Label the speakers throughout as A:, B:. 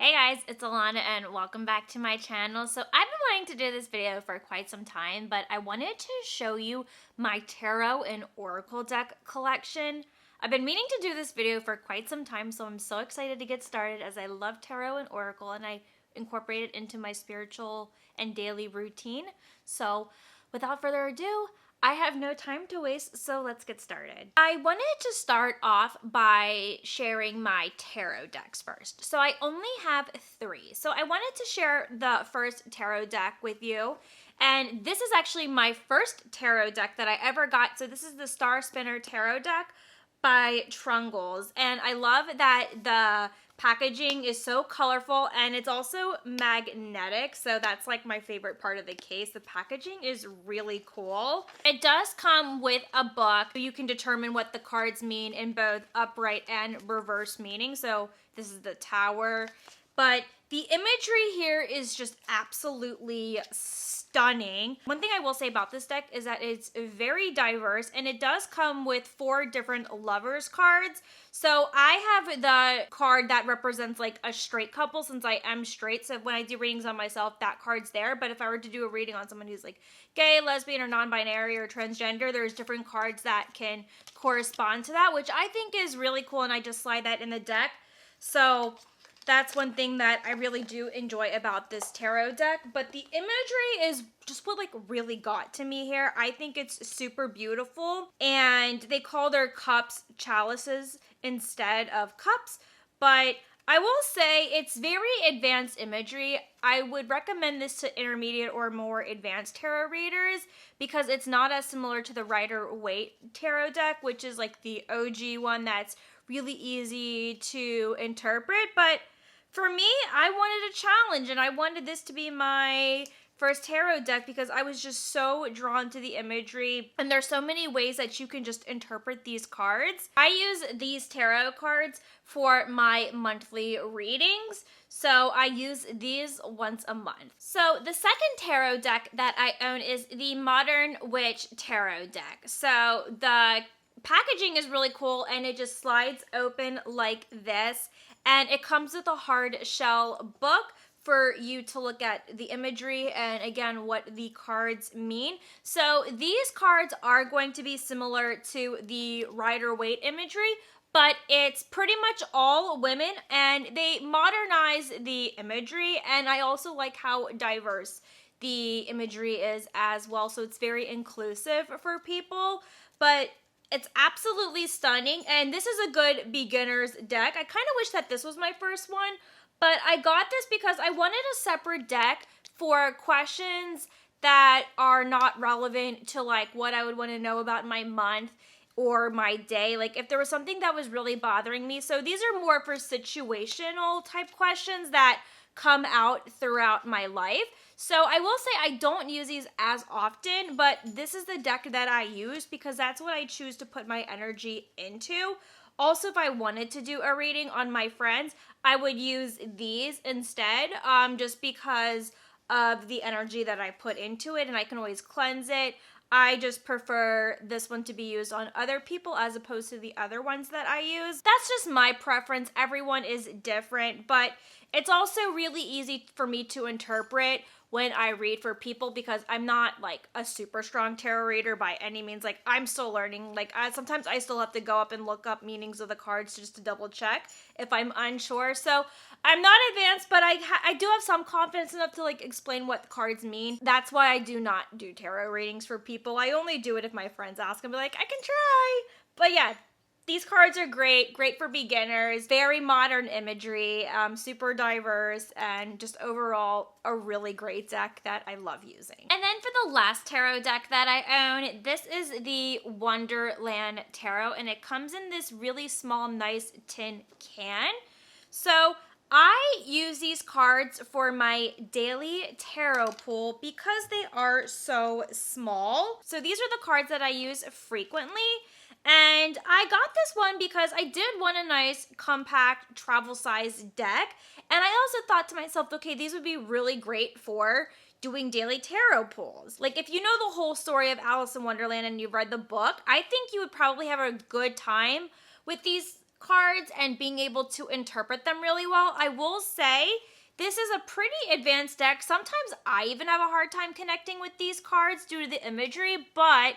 A: Hey guys, it's Ilana and welcome back to my channel. So I've been wanting to do this video for quite some time, but I wanted to show you my tarot and oracle deck collection. I've been meaning to do this video for quite some time, so I'm so excited to get started as I love tarot and oracle and I incorporate it into my spiritual and daily routine. So without further ado, I have no time to waste, so let's get started. I wanted to start off by sharing my tarot decks first. So I only have 3. So I wanted to share the first tarot deck with you. And this is actually my first tarot deck that I ever got. So this is the Star Spinner Tarot deck by Trungles. And I love that the packaging is so colorful and it's also magnetic, so that's like my favorite part of the case. The packaging is really cool. It does come with a book. You can determine what the cards mean in both upright and reverse meaning. So this is the Tower, but the imagery here is just absolutely stunning. One thing I will say about this deck is that it's very diverse and it does come with 4 different lovers cards. So I have the card that represents like a straight couple since I am straight. So when I do readings on myself, that card's there. But if I were to do a reading on someone who's like gay, lesbian, or non-binary or transgender, there's different cards that can correspond to that, which I think is really cool. And I just slide that in the deck. So that's one thing that I really do enjoy about this tarot deck. But the imagery is just what like really got to me here. I think it's super beautiful. And they call their cups chalices instead of cups. But I will say it's very advanced imagery. I would recommend this to intermediate or more advanced tarot readers because it's not as similar to the Rider-Waite tarot deck, which is like the OG one that's really easy to interpret. But for me, I wanted a challenge and I wanted this to be my first tarot deck because I was just so drawn to the imagery and there's so many ways that you can just interpret these cards. I use these tarot cards for my monthly readings, so I use these once a month. So the second tarot deck that I own is the Modern Witch Tarot deck. So the packaging is really cool and it just slides open like this. And it comes with a hard shell book for you to look at the imagery and again what the cards mean. So these cards are going to be similar to the Rider-Waite imagery, but it's pretty much all women and they modernize the imagery, and I also like how diverse the imagery is as well. So it's very inclusive for people, but it's absolutely stunning, and this is a good beginner's deck. I kind of wish that this was my first one, but I got this because I wanted a separate deck for questions that are not relevant to like what I would want to know about my month or my day. Like if there was something that was really bothering me. So these are more for situational type questions that come out throughout my life. So I will say I don't use these as often, but this is the deck that I use because that's what I choose to put my energy into. Also, if I wanted to do a reading on my friends, I would use these instead, just because of the energy that I put into it, and I can always cleanse it. I just prefer this one to be used on other people as opposed to the other ones that I use. That's just my preference. Everyone is different, but it's also really easy for me to interpret when I read for people because I'm not like a super strong tarot reader by any means. Like I'm still learning. Like sometimes I still have to go up and look up meanings of the cards just to double check if I'm unsure. So I'm not advanced, but I do have some confidence enough to like explain what the cards mean. That's why I do not do tarot readings for people. I only do it if my friends ask and be like, I can try. But yeah, these cards are great for beginners, very modern imagery, super diverse, and just overall a really great deck that I love using. And then for the last tarot deck that I own, this is the Wonderland Tarot, and it comes in this really small, nice tin can. So I use these cards for my daily tarot pool because they are so small. So these are the cards that I use frequently. And I got this one because I did want a nice compact travel size deck. And I also thought to myself, okay, these would be really great for doing daily tarot pulls. Like if you know the whole story of Alice in Wonderland and you've read the book, I think you would probably have a good time with these cards and being able to interpret them really well. I will say this is a pretty advanced deck. Sometimes I even have a hard time connecting with these cards due to the imagery, but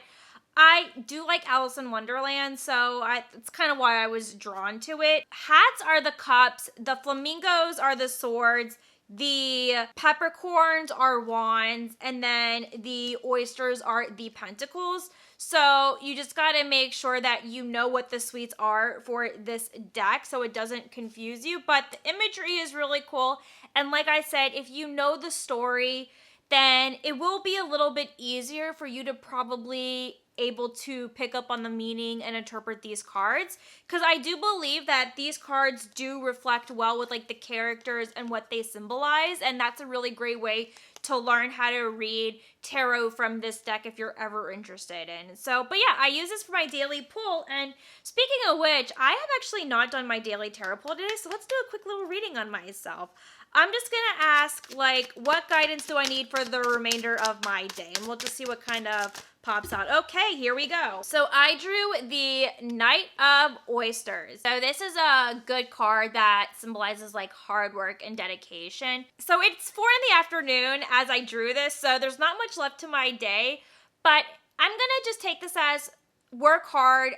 A: I do like Alice in Wonderland, so that's kind of why I was drawn to it. Hats are the cups, the flamingos are the swords, the peppercorns are wands, and then the oysters are the pentacles. So you just got to make sure that you know what the sweets are for this deck so it doesn't confuse you. But the imagery is really cool. And like I said, if you know the story, then it will be a little bit easier for you to probably able to pick up on the meaning and interpret these cards, because I do believe that these cards do reflect well with like the characters and what they symbolize, and that's a really great way to learn how to read tarot from this deck if you're ever interested in. So, but yeah, I use this for my daily pull, and speaking of which, I have actually not done my daily tarot pull today, so let's do a quick little reading on myself. I'm just gonna ask, like, what guidance do I need for the remainder of my day? And we'll just see what kind of pops out. Okay, here we go. So I drew the Knight of Oysters. So this is a good card that symbolizes like hard work and dedication. So it's 4 in the afternoon as I drew this, so there's not much left to my day, but I'm gonna just take this as work hard,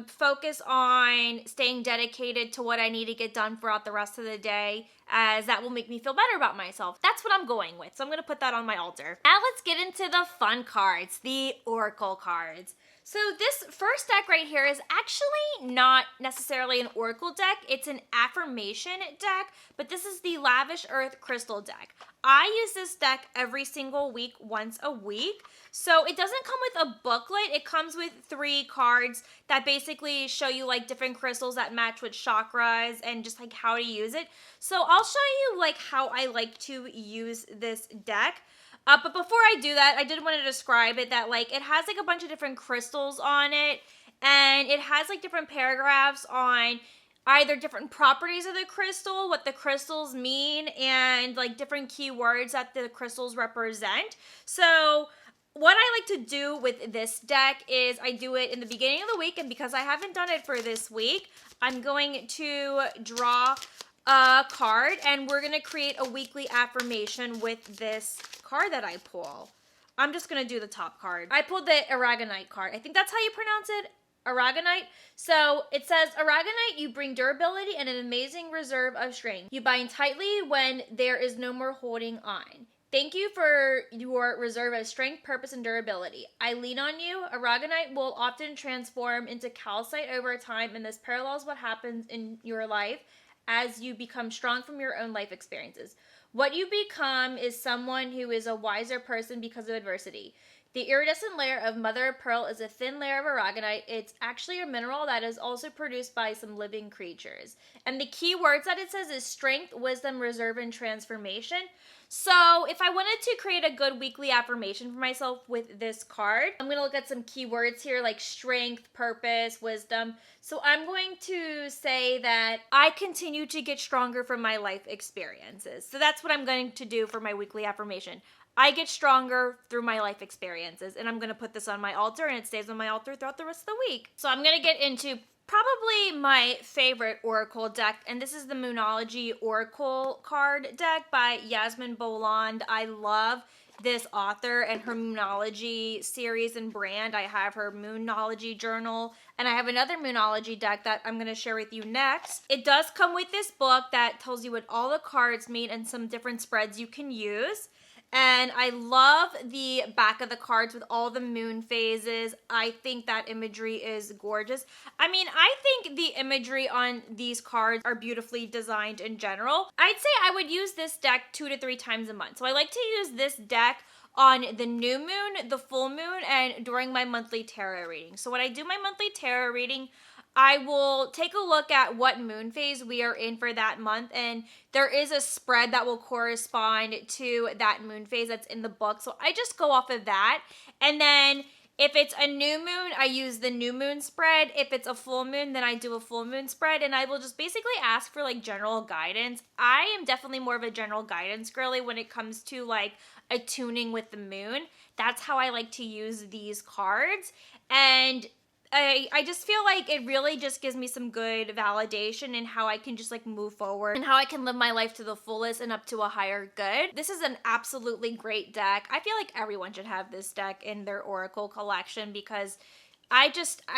A: focus on staying dedicated to what I need to get done throughout the rest of the day, as that will make me feel better about myself. That's what I'm going with, so I'm going to put that on my altar. Now let's get into the fun cards, the Oracle cards. So this first deck right here is actually not necessarily an Oracle deck, it's an affirmation deck, but this is the Lavish Earth Crystal deck. I use this deck every single week, once a week. So it doesn't come with a booklet, it comes with 3 cards that basically show you like different crystals that match with chakras and just like how to use it. So I'll show you like how I like to use this deck. But before I do that, I did want to describe it that like it has like a bunch of different crystals on it, and it has like different paragraphs on either different properties of the crystal, what the crystals mean, and like different keywords that the crystals represent. So what I like to do with this deck is I do it in the beginning of the week, and because I haven't done it for this week, I'm going to draw a card, and we're going to create a weekly affirmation with this card that I pull. I'm just going to do the top card. I pulled the Aragonite card. I think that's how you pronounce it, Aragonite. So it says, Aragonite, you bring durability and an amazing reserve of strength. You bind tightly when there is no more holding on. Thank you for your reserve of strength, purpose, and durability. I lean on you. Aragonite will often transform into calcite over time, and this parallels what happens in your life as you become strong from your own life experiences. What you become is someone who is a wiser person because of adversity. The iridescent layer of mother of pearl is a thin layer of aragonite. It's actually a mineral that is also produced by some living creatures. And the key words that it says is strength, wisdom, reserve, and transformation. So if I wanted to create a good weekly affirmation for myself with this card, I'm going to look at some keywords here like strength, purpose, wisdom. So I'm going to say that I continue to get stronger from my life experiences. So that's what I'm going to do for my weekly affirmation. I get stronger through my life experiences, and I'm going to put this on my altar, and it stays on my altar throughout the rest of the week. So I'm going to get into probably my favorite Oracle deck, and this is the Moonology Oracle card deck by Yasmin Boland. I love this author and her Moonology series and brand. I have her Moonology journal, and I have another Moonology deck that I'm going to share with you next. It does come with this book that tells you what all the cards mean and some different spreads you can use. And I love the back of the cards with all the moon phases. I think that imagery is gorgeous. I mean, I think the imagery on these cards are beautifully designed in general. I'd say I would use this deck 2 to 3 times a month. So I like to use this deck on the new moon, the full moon, and during my monthly tarot reading. So when I do my monthly tarot reading, I will take a look at what moon phase we are in for that month, and there is a spread that will correspond to that moon phase that's in the book. So I just go off of that, and then if it's a new moon, I use the new moon spread. If it's a full moon, then I do a full moon spread, and I will just basically ask for like general guidance. I am definitely more of a general guidance girly when it comes to like attuning with the moon. That's how I like to use these cards. And I just feel like it really just gives me some good validation in how I can just like move forward and how I can live my life to the fullest and up to a higher good. This is an absolutely great deck. I feel like everyone should have this deck in their Oracle collection because I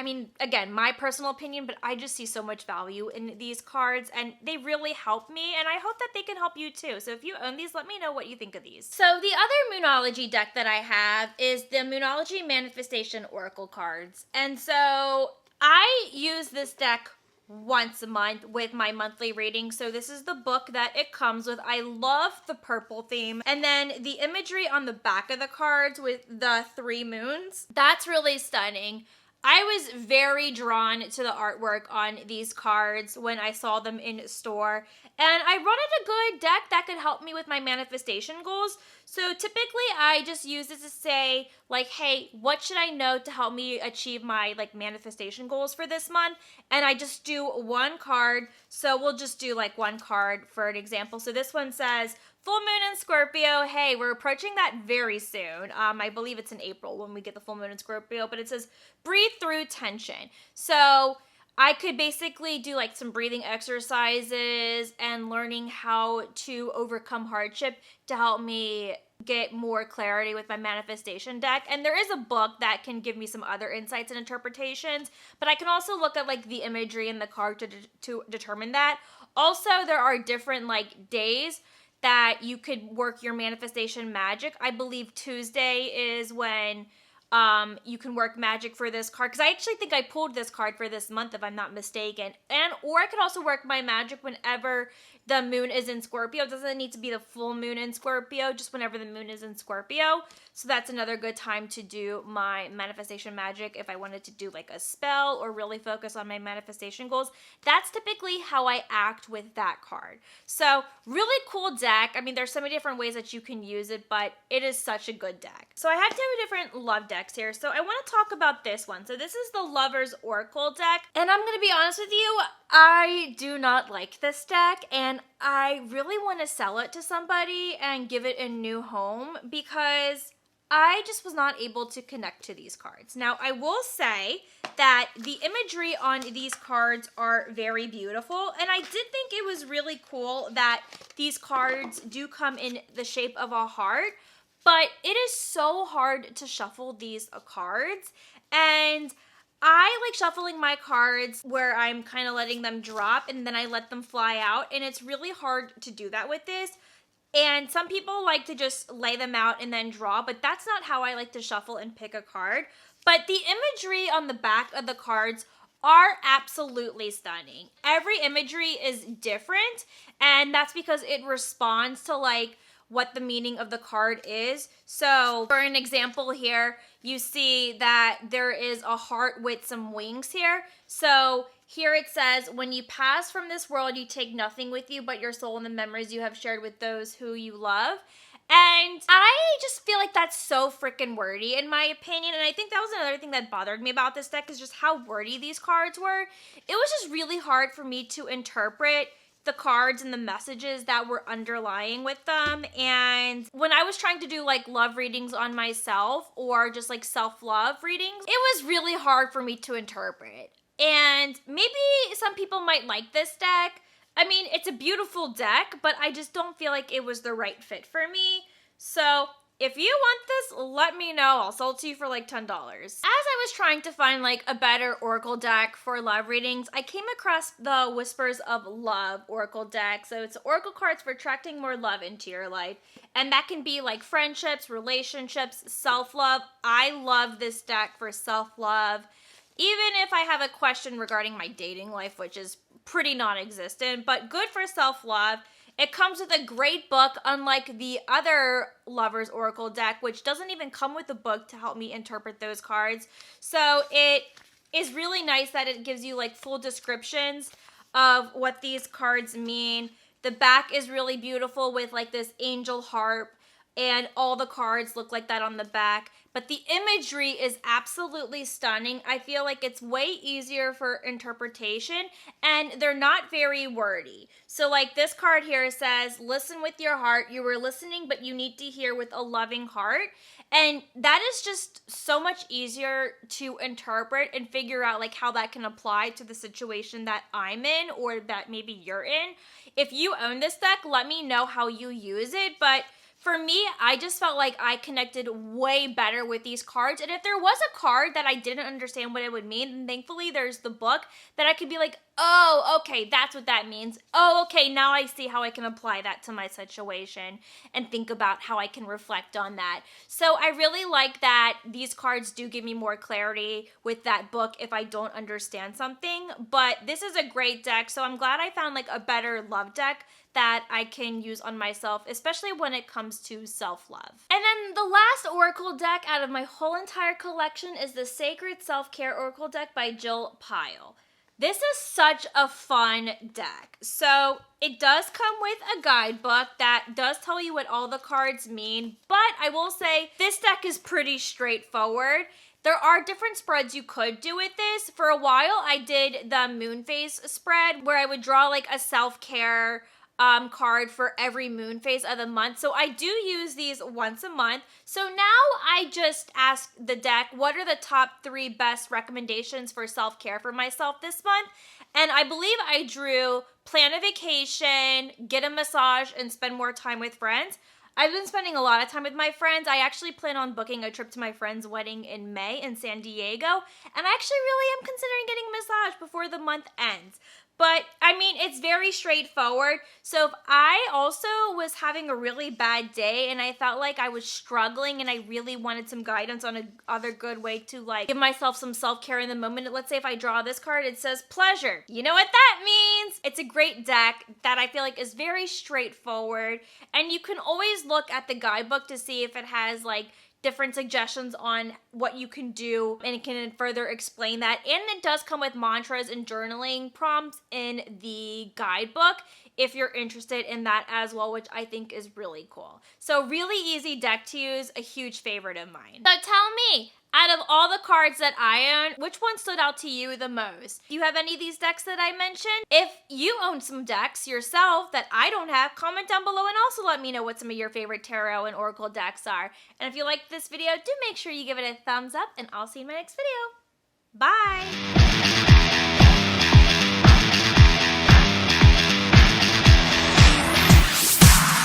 A: mean, again, my personal opinion, but I just see so much value in these cards and they really help me and I hope that they can help you too. So if you own these, let me know what you think of these. So the other Moonology deck that I have is the Moonology Manifestation Oracle cards. And so I use this deck once a month with my monthly reading. So this is the book that it comes with. I love the purple theme. And then the imagery on the back of the cards with the 3 moons, that's really stunning. I was very drawn to the artwork on these cards when I saw them in store, and I wanted a good deck that could help me with my manifestation goals. So typically I just use this to say like, hey, what should I know to help me achieve my like manifestation goals for this month? And I just do one card. So we'll just do like one card for an example. So this one says, full moon in Scorpio. Hey, we're approaching that very soon. I believe it's in April when we get the full moon in Scorpio, but it says breathe through tension. So I could basically do like some breathing exercises and learning how to overcome hardship to help me get more clarity with my manifestation deck. And there is a book that can give me some other insights and interpretations, but I can also look at like the imagery in the card to determine that. Also, there are different like days that you could work your manifestation magic. I believe Tuesday is when you can work magic for this card, because I actually think I pulled this card for this month if I'm not mistaken. Or I could also work my magic whenever the moon is in Scorpio. It doesn't need to be the full moon in Scorpio, just whenever the moon is in Scorpio. So that's another good time to do my manifestation magic if I wanted to do like a spell or really focus on my manifestation goals. That's typically how I act with that card. So really cool deck. I mean, there's so many different ways that you can use it, but it is such a good deck. So I have 2 different love decks here. So I want to talk about this one. So this is the Lover's Oracle deck. And I'm going to be honest with you, I do not like this deck, and I really want to sell it to somebody and give it a new home because I just was not able to connect to these cards. Now, I will say that the imagery on these cards are very beautiful, and I did think it was really cool that these cards do come in the shape of a heart, but it is so hard to shuffle these cards, and I like shuffling my cards where I'm kind of letting them drop and then I let them fly out, and it's really hard to do that with this. And some people like to just lay them out and then draw, but that's not how I like to shuffle and pick a card. But the imagery on the back of the cards are absolutely stunning. Every imagery is different, and that's because it responds to like what the meaning of the card is. So for an example here, you see that there is a heart with some wings here. So here it says, when you pass from this world, you take nothing with you but your soul and the memories you have shared with those who you love. And I just feel like that's so freaking wordy in my opinion. And I think that was another thing that bothered me about this deck, is just how wordy these cards were. It was just really hard for me to interpret the cards and the messages that were underlying with them. And when I was trying to do like love readings on myself or just like self-love readings, it was really hard for me to interpret. And maybe some people might like this deck. I mean, it's a beautiful deck, but I just don't feel like it was the right fit for me. So if you want this, let me know. I'll sell it to you for like $10. As I was trying to find like a better Oracle deck for love readings, I came across the Whispers of Love Oracle deck. So it's Oracle cards for attracting more love into your life. And that can be like friendships, relationships, self-love. I love this deck for self-love. Even if I have a question regarding my dating life, which is pretty non-existent, but good for self-love. It comes with a great book, unlike the other Lover's Oracle deck, which doesn't even come with a book to help me interpret those cards. So it is really nice that it gives you like full descriptions of what these cards mean. The back is really beautiful with like this angel harp, and all the cards look like that on the back. But the imagery is absolutely stunning. I feel like it's way easier for interpretation, and they're not very wordy. So like this card here says, listen with your heart. You were listening, but you need to hear with a loving heart. And that is just so much easier to interpret and figure out like how that can apply to the situation that I'm in or that maybe you're in. If you own this deck, let me know how you use it. But for me, I just felt like I connected way better with these cards. And if there was a card that I didn't understand what it would mean, then thankfully there's the book that I could be like, oh, okay, that's what that means. Oh, okay, now I see how I can apply that to my situation and think about how I can reflect on that. So I really like that these cards do give me more clarity with that book if I don't understand something. But this is a great deck, so I'm glad I found like a better love deck that I can use on myself, especially when it comes to self-love. And then the last Oracle deck out of my whole entire collection is the Sacred Self-Care Oracle deck by Jill Pyle. This is such a fun deck. So it does come with a guidebook that does tell you what all the cards mean, but I will say this deck is pretty straightforward. There are different spreads you could do with this. For a while, I did the moon phase spread where I would draw like a self-care card for every moon phase of the month. So I do use these once a month. So now I just ask the deck, what are the top 3 best recommendations for self-care for myself this month? And I believe I drew plan a vacation, get a massage, and spend more time with friends. I've been spending a lot of time with my friends. I actually plan on booking a trip to my friend's wedding in May in San Diego. And I actually really am considering getting a massage before the month ends. But, I mean, it's very straightforward. So if I also was having a really bad day and I felt like I was struggling and I really wanted some guidance on another good way to, like, give myself some self-care in the moment. Let's say if I draw this card, it says pleasure. You know what that means? It's a great deck that I feel like is very straightforward. And you can always look at the guidebook to see if it has, like, different suggestions on what you can do, and it can further explain that. And it does come with mantras and journaling prompts in the guidebook if you're interested in that as well, which I think is really cool. So really easy deck to use, a huge favorite of mine. So tell me, out of all the cards that I own, which one stood out to you the most? Do you have any of these decks that I mentioned? If you own some decks yourself that I don't have, comment down below and also let me know what some of your favorite tarot and oracle decks are. And if you liked this video, do make sure you give it a thumbs up, and I'll see you in my next video. Bye!